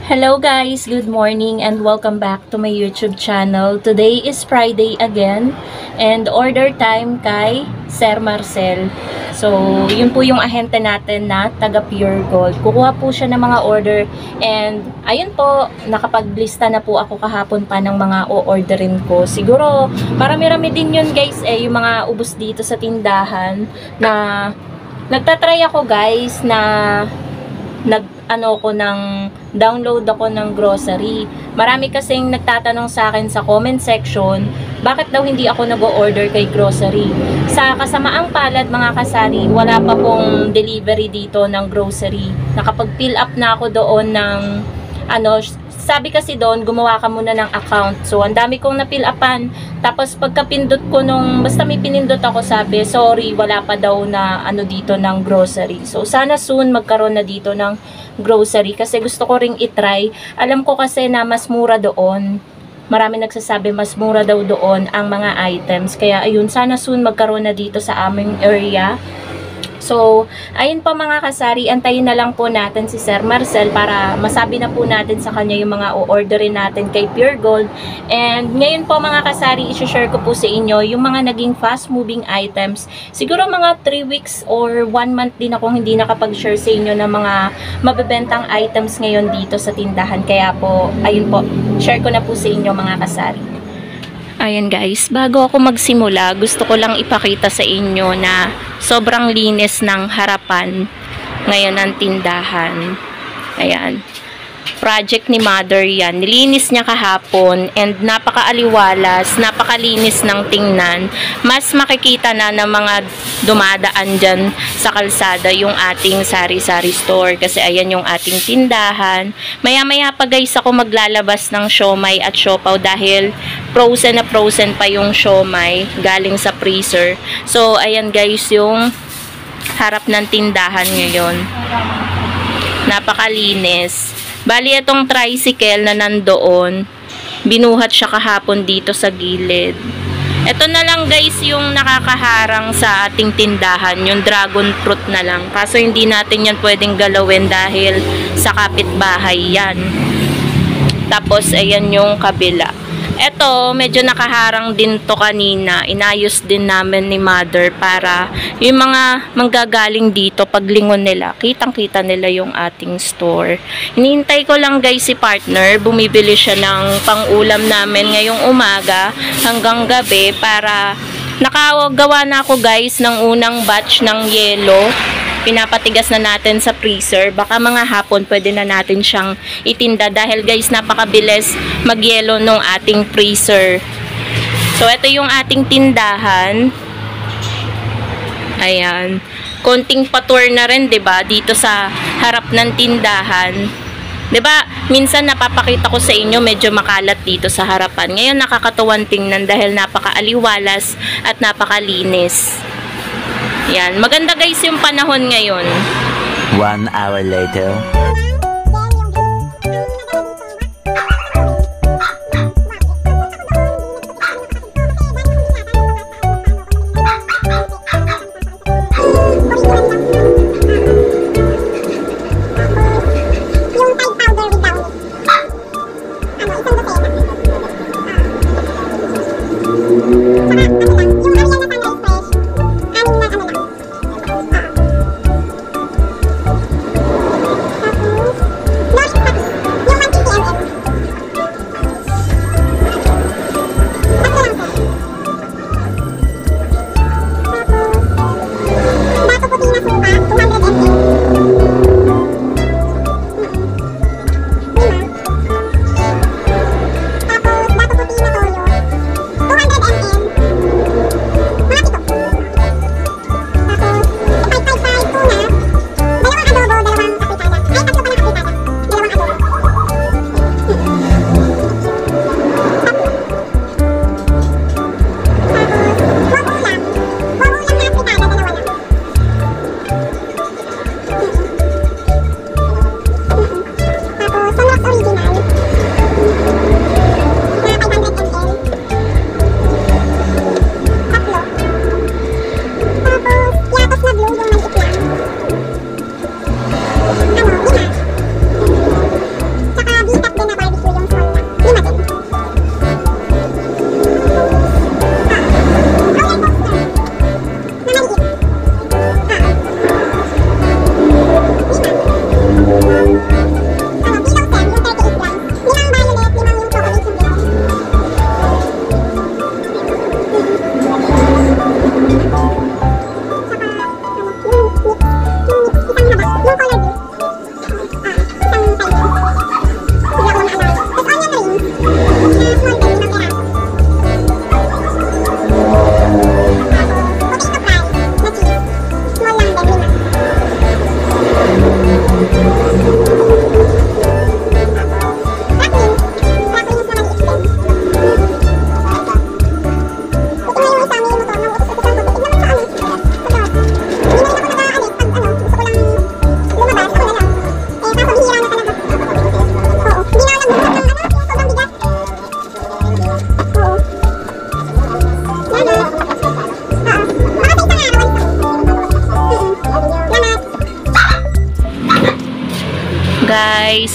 Hello guys, good morning and welcome back to my YouTube channel. Today is Friday again and order time kay Sir Marcel. So, yun po yung ahente natin na taga Pure Gold. Kukuha po siya ng mga order and ayun po, nakapaglista na po ako kahapon pa ng mga o-orderin ko. Siguro, marami-rami din yun guys yung mga ubos dito sa tindahan na nagtatry ako guys na download ako ng grocery. Marami kasing nagtatanong sa akin sa comment section, bakit daw hindi ako nag-o-order kay grocery? Sa kasamaang palad mga kasari, wala pa pong delivery dito ng grocery. Nakapag-fill up na ako doon ng sabi kasi doon, gumawa ka muna ng account. So, ang dami kong na-fill upan. Tapos, pagkapindot ko basta may pinindot ako, sabi, sorry, wala pa daw na dito ng grocery. So, sana soon magkaroon na dito ng grocery. Kasi gusto ko ring itry. Alam ko kasi na mas mura doon. Marami nagsasabi mas mura daw doon ang mga items. Kaya, ayun, sana soon magkaroon na dito sa aming area. So, ayun po mga kasari, antayin na lang po natin si Sir Marcel para masabi na po natin sa kanya yung mga o-orderin natin kay Pure Gold. And ngayon po mga kasari, isi-share ko po sa inyo yung mga naging fast-moving items. Siguro mga 3 weeks or 1 month din akong hindi nakapag-share sa inyo ng mga mabebentang items ngayon dito sa tindahan. Kaya po, ayun po, share ko na po sa inyo mga kasari. Ayan guys, bago ako magsimula, gusto ko lang ipakita sa inyo na sobrang linis ng harapan ngayon ng tindahan. Ayan. Project ni Mother yan. Nilinis niya kahapon and napakaaliwalas, napakalinis ng tingnan. Mas makikita na ng mga dumadaan dyan sa kalsada yung ating sari-sari store. Kasi ayan yung ating tindahan. Maya-maya pa guys ako maglalabas ng siomay at siopaw dahil frozen na frozen pa yung siomay galing sa freezer. So ayan guys yung harap ng tindahan ngayon. Napakalinis. Bali, itong tricycle na nandoon, binuhat siya kahapon dito sa gilid. Ito na lang guys yung nakakaharang sa ating tindahan, yung dragon fruit na lang. Kaso hindi natin yan pwedeng galawin dahil sa kapitbahay yan. Tapos, ayan yung kabila. Ito, medyo nakaharang din to kanina. Inayos din namin ni Mother para yung mga manggagaling dito, paglingon nila, kitang-kita nila yung ating store. Hinihintay ko lang guys si partner. Bumibili siya ng pang-ulam namin ngayong umaga hanggang gabi para nakagawa na ako guys ng unang batch ng yelo. Pinapatigas na natin sa freezer. Baka mga hapon pwede na natin siyang itinda dahil guys napakabilis magyelo nung ating freezer. So ito yung ating tindahan. Ayan. Konting patour na rin 'di ba dito sa harap ng tindahan. 'Di ba? Minsan napapakita ko sa inyo medyo makalat dito sa harapan. Ngayon nakakatuwang tingnan dahil napakaaliwalas at napakalinis. Yan. Maganda guys yung panahon ngayon. 1 hour later.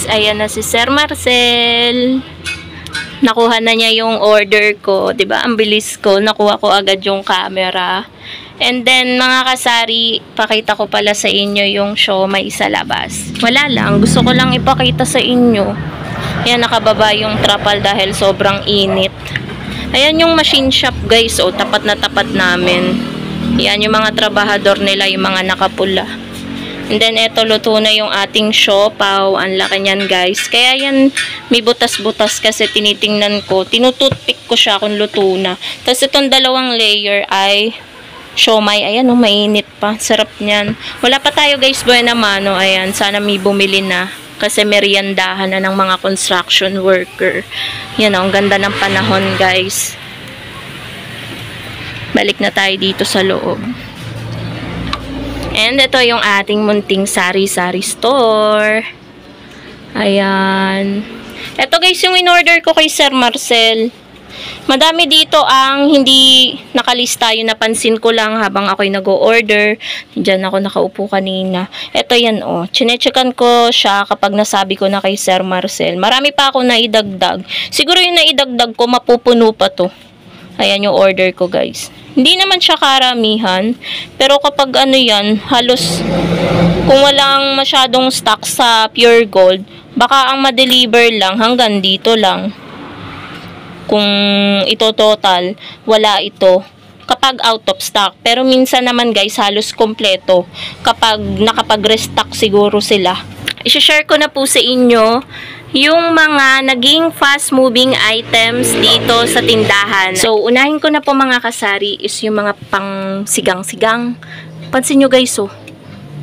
guys, ayan na si Sir Marcel. Nakuha na niya yung order ko, 'di ba? Ang bilis ko, nakuha ko agad yung camera. And then mga kasari, pakita ko pala sa inyo yung siomai sa labas. Wala lang, gusto ko lang ipakita sa inyo. Ayan, nakababa yung trapal dahil sobrang init. Ayan yung machine shop guys, tapat na tapat namin. Ayan yung mga trabahador nila, yung mga nakapula. And then, eto, luto na yung ating siopaw. Ang laki niyan, guys. Kaya yan, may butas-butas kasi tinitingnan ko. Tinututpick ko siya kung luto na. Tapos, itong dalawang layer ay siomai. Ayan, mainit pa. Sarap niyan. Wala pa tayo, guys, buena mano. Ayan, sana may bumili na. Kasi meriendahan na ng mga construction worker. Yan, ang ganda ng panahon, guys. Balik na tayo dito sa loob. And ito yung ating munting sari-sari store. Ayan. Ito guys yung in-order ko kay Sir Marcel. Madami dito ang hindi nakalista. Yung napansin ko lang habang ako'y nag-o-order. Diyan ako nakaupo kanina. Ito yan Chine-checkan ko siya kapag nasabi ko na kay Sir Marcel. Marami pa ako naidagdag. Siguro yung naidagdag ko mapupuno pa to. Ayan yung order ko guys. Hindi naman siya karamihan. Pero kapag yan, halos kung walang masyadong stock sa Pure Gold, baka ang ma-deliver lang hanggang dito lang. Kung ito total, wala ito. Kapag out of stock. Pero minsan naman guys, halos kompleto. Kapag nakapag-restock siguro sila. I-share ko na po sa inyo yung mga naging fast-moving items dito sa tindahan. So, unahin ko na po mga kasari is yung mga pang sigang-sigang. Pansin nyo guys,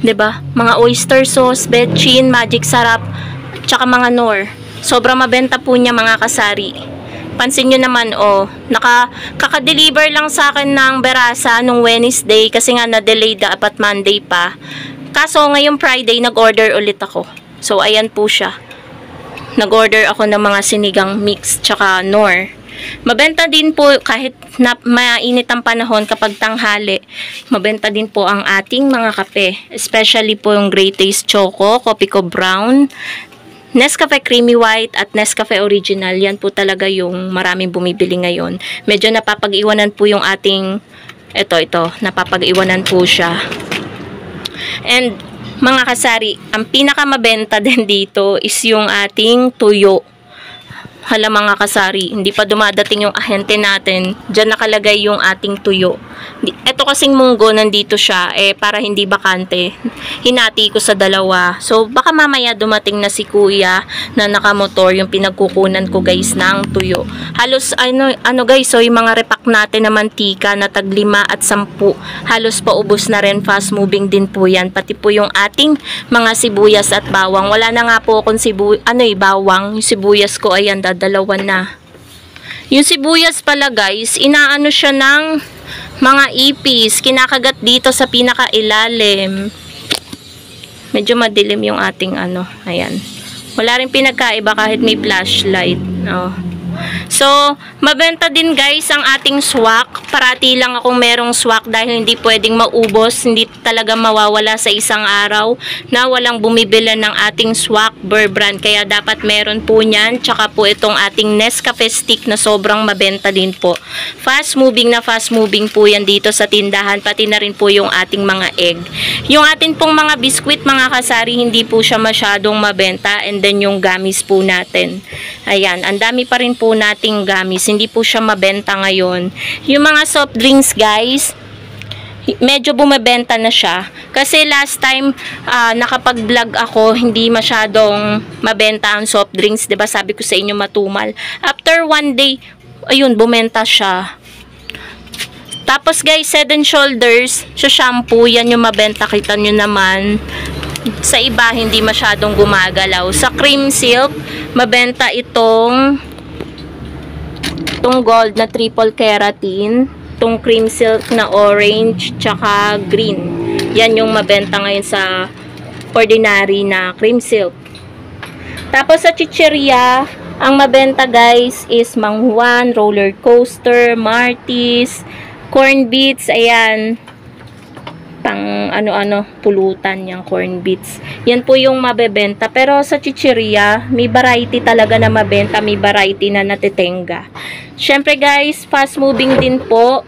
'di ba? Mga oyster sauce, betchin, magic sarap, tsaka mga nor. Sobrang mabenta po niya mga kasari. Pansin nyo naman, kaka-deliver lang sa akin ng Berasa nung Wednesday kasi nga na-delay dapat Monday pa. Kaso ngayong Friday, nag-order ulit ako. So, ayan po siya. Nag-order ako ng mga sinigang mix tsaka nor. Mabenta din po kahit mainit ang panahon kapag tanghali. Mabenta din po ang ating mga kape. Especially po yung Great Taste Choco, Kopiko Brown, Nescafe Creamy White at Nescafe Original. Yan po talaga yung maraming bumibili ngayon. Medyo napapag-iwanan po yung ating ito, napapag-iwanan po siya. And mga kasari, ang pinakamabenta din dito is yung ating tuyo. Hala mga kasari, hindi pa dumadating yung ahente natin. Diyan nakalagay yung ating tuyo. Ito kasing munggo, nandito siya. Para hindi bakante, hinati ko sa dalawa. So, baka mamaya dumating na si kuya na nakamotor yung pinagkukunan ko guys ng tuyo. Halos, guys, so yung mga repack natin na mantika na tag 5 at 10, halos paubos na rin. Fast moving din po yan. Pati po yung ating mga sibuyas at bawang. Wala na nga po akong bawang. Yung sibuyas ko, ayan, dalawa na. Yung sibuyas pala guys, inaano siya ng mga ipis, kinakagat dito sa pinakailalim. Medyo madilim yung ating ayan. Wala rin pinagkaiba kahit may flashlight. So, mabenta din guys ang ating swak. Parati lang akong merong swak dahil hindi pwedeng maubos, hindi talaga mawawala sa isang araw na walang bumibili ng ating swak Burr brand. Kaya dapat meron po niyan. Tsaka po itong ating Nescafe stick na sobrang mabenta din po. Fast moving po yan dito sa tindahan. Pati na rin po yung ating mga egg. Yung ating pong mga biskwit mga kasari, hindi po siya masyadong mabenta. And then yung gamis po natin. Ayan, ang dami pa rin po nating gamis. Hindi po siya mabenta ngayon. Yung mga soft drinks guys, medyo bumebenta na siya. Kasi last time, nakapag-vlog ako, hindi masyadong mabenta ang soft drinks. Diba sabi ko sa inyo matumal. After one day, ayun, bumenta siya. Tapos guys, Head and Shoulders, sa shampoo, yan yung mabenta. Kita nyo naman. Sa iba, hindi masyadong gumagalaw. Sa Cream Silk, mabenta itong gold na triple keratin, itong Cream Silk na orange, tsaka green. Yan yung mabenta ngayon sa ordinary na Cream Silk. Tapos sa chicheria, ang mabenta guys is Mang Juan, Roller Coaster, Martis, Corn Beats, ayan. pang ano-ano, pulutan yung corn beets. Yan po yung mabebenta. Pero sa chichirya, may variety talaga na mabenta, may variety na natitenga. Syempre guys, fast moving din po.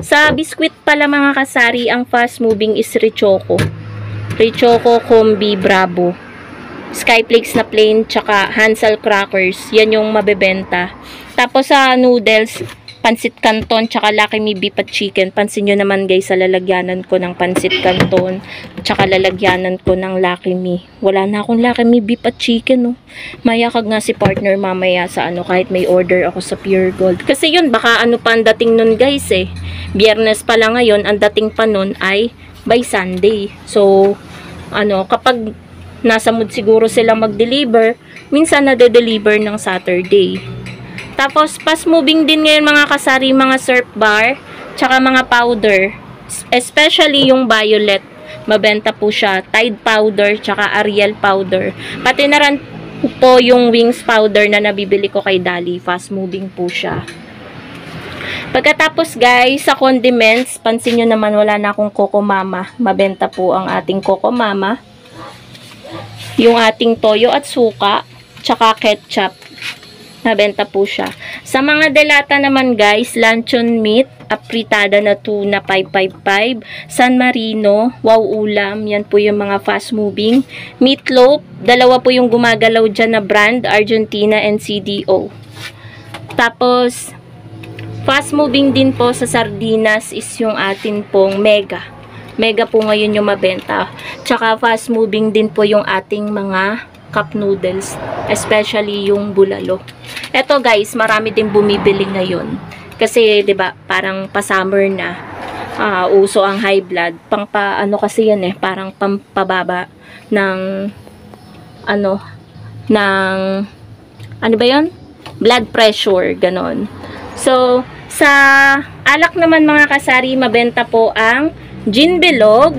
Sa biskwit pala mga kasari, ang fast moving is Richoco. Richoco, Combi, Bravo. Skyflakes na plain, tsaka Hansel crackers. Yan yung mabebenta. Tapos sa noodles, Pansit Canton, tsaka Lucky Me beef at chicken. Pansin nyo naman guys, sa lalagyanan ko ng Pansit Canton, tsaka lalagyanan ko ng Lucky Me. Wala na akong Lucky Me beef at chicken, oh. Mayakag nga si partner mamaya sa ano, kahit may order ako sa Pure Gold. Kasi yun, baka ano pa ang dating nun guys eh. Biyernes pa lang ngayon, ang dating pa nun ay by Sunday. So, ano, kapag nasa mood siguro sila mag-deliver, minsan nade-deliver ng Saturday. Tapos, fast moving din ngayon mga kasari, mga surf bar, tsaka mga powder. Especially yung violet. Mabenta po siya. Tide powder, tsaka Ariel powder. Pati na rin po yung wings powder na nabibili ko kay Dali. Fast moving po siya. Pagkatapos guys, sa condiments, pansin nyo naman wala na akong Coco Mama. Mabenta po ang ating Coco Mama. Yung ating toyo at suka, tsaka ketchup. Nabenta po siya. Sa mga delata naman guys, luncheon meat, apritada na tuna 555, San Marino, wow ulam, yan po yung mga fast moving. Meatloaf, dalawa po yung gumagalaw dyan na brand, Argentina and CDO. Tapos, fast moving din po sa sardinas is yung atin pong Mega. Mega po ngayon yung mabenta. Tsaka fast moving din po yung ating mga cup noodles, especially yung bulalo. Eto guys, marami din bumibili ngayon. Kasi 'di ba, parang pa-summer na. Uso ang high blood. Ano kasi yan eh, parang pampababa ng ano ba 'yon? Blood pressure, ganon. So, sa alak naman mga kasari, mabenta po ang gin bilog.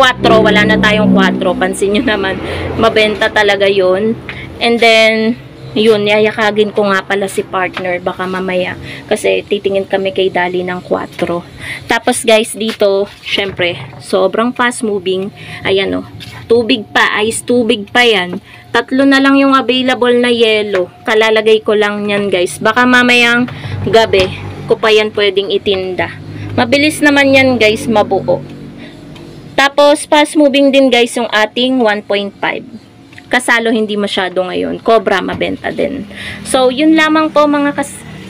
4, wala na tayong 4. Pansin nyo naman, mabenta talaga yun. And then, yun, yayakagin ko nga pala si partner, baka mamaya. Kasi titingin kami kay Dali ng 4. Tapos guys, dito, syempre, sobrang fast moving. Ayan o, tubig pa, ice tubig pa yan. 3 na lang yung available na yellow. Kalalagay ko lang yan guys. Baka mamayang gabi, ko pa yan pwedeng itinda. Mabilis naman yan guys, mabuo. Tapos, fast moving din guys yung ating 1.5. Kasalo hindi masyado ngayon. Cobra mabenta din. So, yun lamang po mga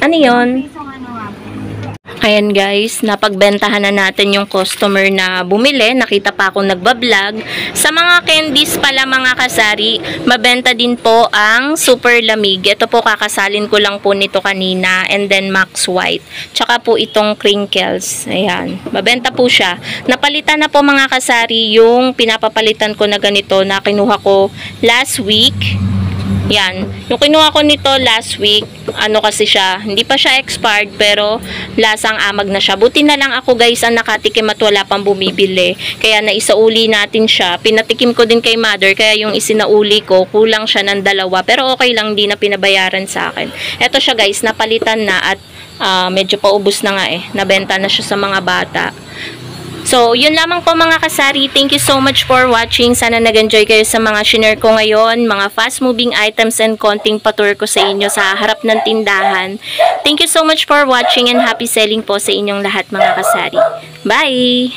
ano yun? Ayan guys, napagbentahan na natin yung customer na bumili. Nakita pa akong nagbablog. Sa mga candies pala mga kasari, mabenta din po ang super lamig. Ito po kakasalin ko lang po nito kanina. And then Max White. Tsaka po itong crinkles. Ayan, mabenta po siya. Napalitan na po mga kasari yung pinapapalitan ko na ganito na kinuha ko last week. Yan. Yung kinuha ko nito last week, ano kasi siya, hindi pa siya expired pero lasang amag na siya. Buti na lang ako guys ang nakatikim at wala pang bumibili. Kaya naisauli natin siya. Pinatikim ko din kay mother, kaya yung isinauli ko, kulang siya ng 2. Pero okay lang, di na pinabayaran sa akin. Eto siya guys, napalitan na at medyo paubos na nga eh. Nabenta na siya sa mga bata. So, yun lamang po mga kasari. Thank you so much for watching. Sana nag-enjoy kayo sa mga shinare ko ngayon. Mga fast-moving items and konting patour ko sa inyo sa harap ng tindahan. Thank you so much for watching and happy selling po sa inyong lahat mga kasari. Bye!